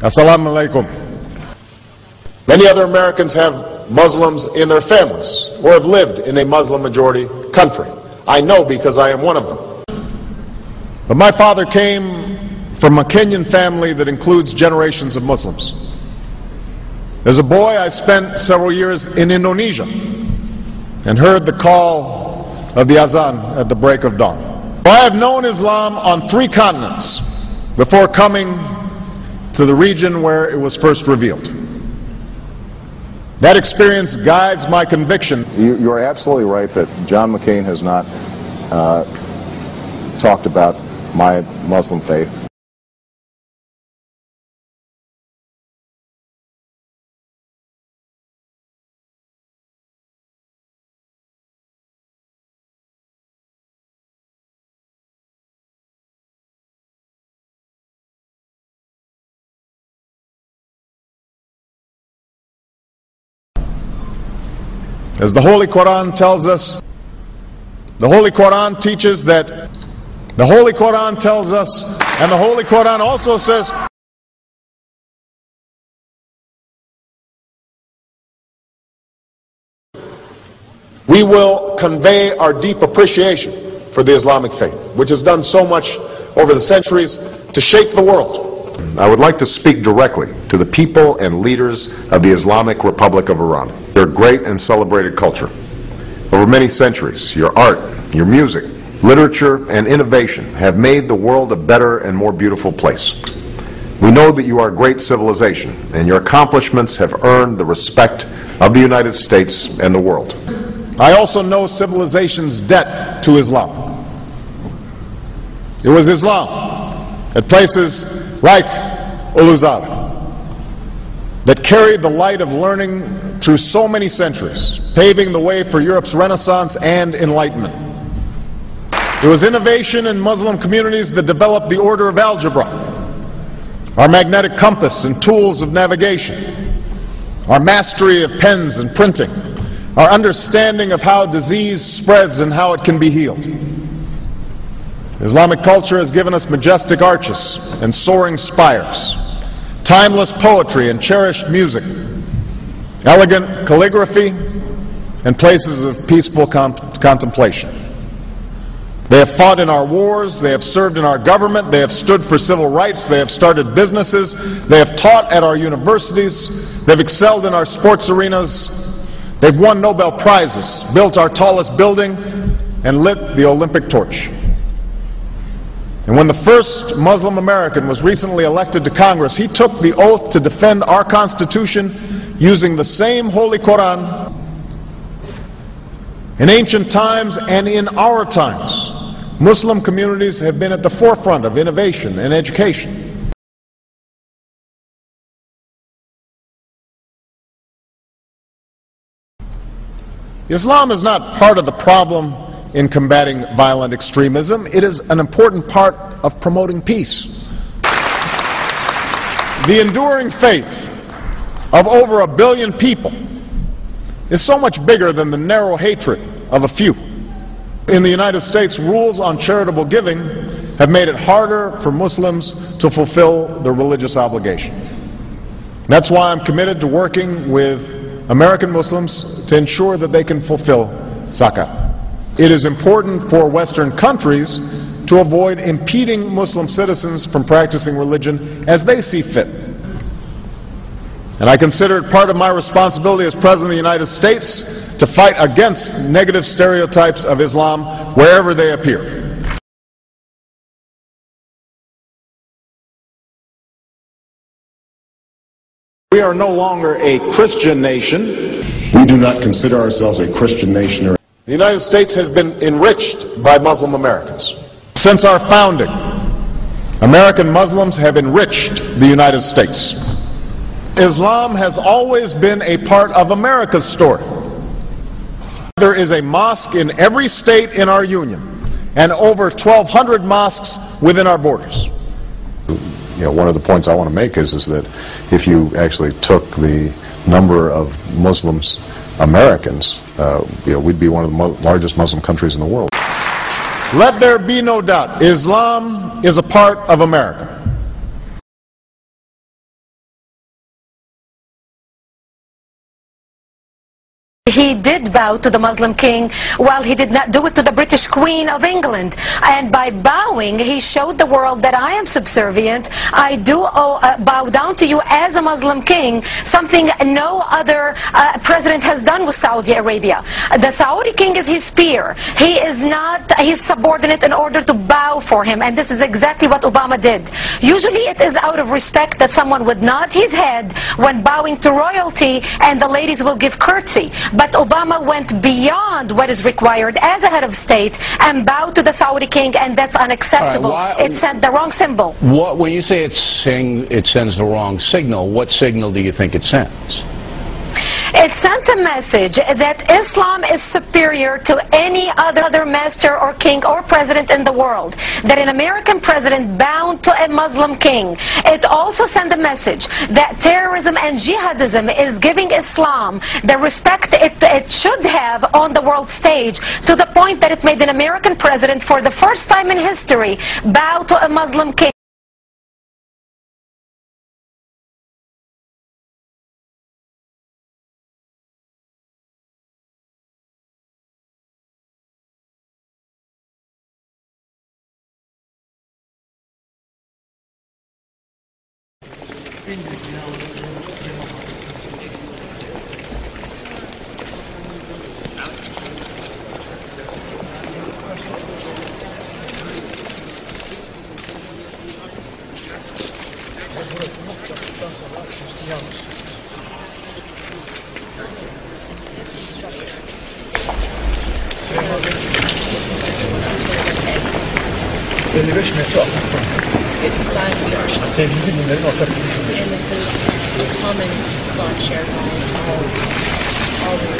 Assalamu alaikum. Many other Americans have Muslims in their families or have lived in a Muslim majority country. I know because I am one of them. But my father came from a Kenyan family that includes generations of Muslims. As a boy, I spent several years in Indonesia and heard the call of the azan at the break of dawn. I have known Islam on 3 continents before coming to the region where it was first revealed. That experience guides my conviction. You're absolutely right that John McCain has not talked about my Muslim faith. As the Holy Quran tells us, the Holy Quran teaches that, the Holy Quran tells us, and the Holy Quran also says, we will convey our deep appreciation for the Islamic faith, which has done so much over the centuries to shape the world. I would like to speak directly to the people and leaders of the Islamic Republic of Iran. Their great and celebrated culture. Over many centuries, your art, your music, literature, and innovation have made the world a better and more beautiful place. We know that you are a great civilization, and your accomplishments have earned the respect of the United States and the world. I also know civilization's debt to Islam. It was Islam at places like Uluzar that carried the light of learning through so many centuries, paving the way for Europe's Renaissance and Enlightenment. It was innovation in Muslim communities that developed the order of algebra, our magnetic compass and tools of navigation, our mastery of pens and printing, our understanding of how disease spreads and how it can be healed. Islamic culture has given us majestic arches and soaring spires, timeless poetry and cherished music, elegant calligraphy, and places of peaceful contemplation. They have fought in our wars, they have served in our government, they have stood for civil rights, they have started businesses, they have taught at our universities, they've excelled in our sports arenas, they've won Nobel Prizes, built our tallest building, and lit the Olympic torch. And when the first Muslim American was recently elected to Congress, he took the oath to defend our Constitution using the same Holy Quran. In ancient times and in our times, Muslim communities have been at the forefront of innovation and education. Islam is not part of the problem in combating violent extremism. It is an important part of promoting peace. The enduring faith of over 1 billion people is so much bigger than the narrow hatred of a few. In the United States, rules on charitable giving have made it harder for Muslims to fulfill their religious obligation. That's why I'm committed to working with American Muslims to ensure that they can fulfill zakat. It is important for Western countries to avoid impeding Muslim citizens from practicing religion as they see fit. And I consider it part of my responsibility as President of the United States to fight against negative stereotypes of Islam wherever they appear. We are no longer a Christian nation. We do not consider ourselves a Christian nation. The United States has been enriched by Muslim Americans. Since our founding, American Muslims have enriched the United States. Islam has always been a part of America's story. There is a mosque in every state in our union and over 1,200 mosques within our borders. One of the points I want to make is that if you actually took the number of Muslims Americans, we'd be one of the largest Muslim countries in the world. Let there be no doubt, Islam is a part of America. He did bow to the Muslim king, while he did not do it to the British Queen of England. And by bowing, he showed the world that I am subservient. I do bow down to you as a Muslim king, something no other president has done with Saudi Arabia. The Saudi king is his peer. He is not his subordinate in order to bow for him. And this is exactly what Obama did. Usually it is out of respect that someone would nod his head when bowing to royalty, and the ladies will give curtsy. But Obama went beyond what is required as a head of state and bowed to the Saudi king, and that's unacceptable. It sent the wrong symbol. When you say it sends the wrong signal, what signal do you think it sends? It sent a message that Islam is superior to any other master or king or president in the world, that an American president bowed to a Muslim king. It also sent a message that terrorism and jihadism is giving Islam the respect it should have on the world stage, to the point that it made an American president, for the first time in history, bow to a Muslim king. And this is a common thought shared by all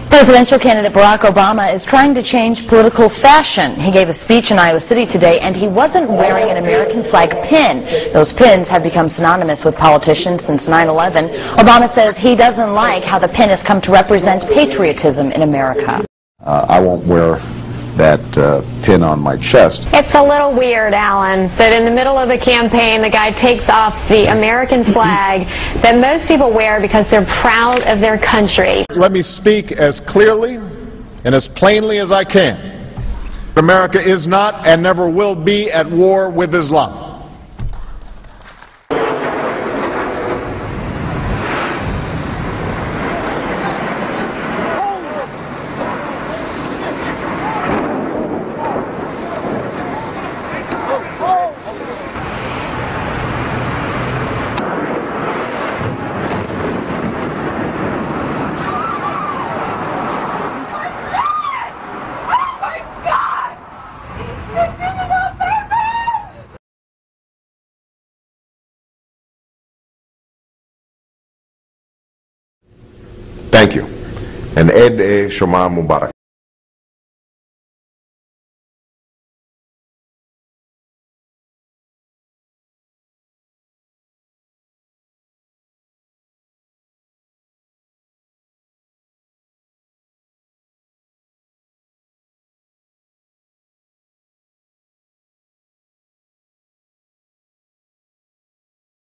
Presidential candidate Barack Obama is trying to change political fashion. He gave a speech in Iowa City today, and he wasn't wearing an American flag pin. Those pins have become synonymous with politicians since 9/11. Obama says he doesn't like how the pin has come to represent patriotism in America. I won't wear that pin on my chest. It's a little weird, Alan, that in the middle of the campaign the guy takes off the American flag that most people wear because they're proud of their country. Let me speak as clearly and as plainly as I can. America is not and never will be at war with Islam. Thank you. And Eid Shoma Mubarak.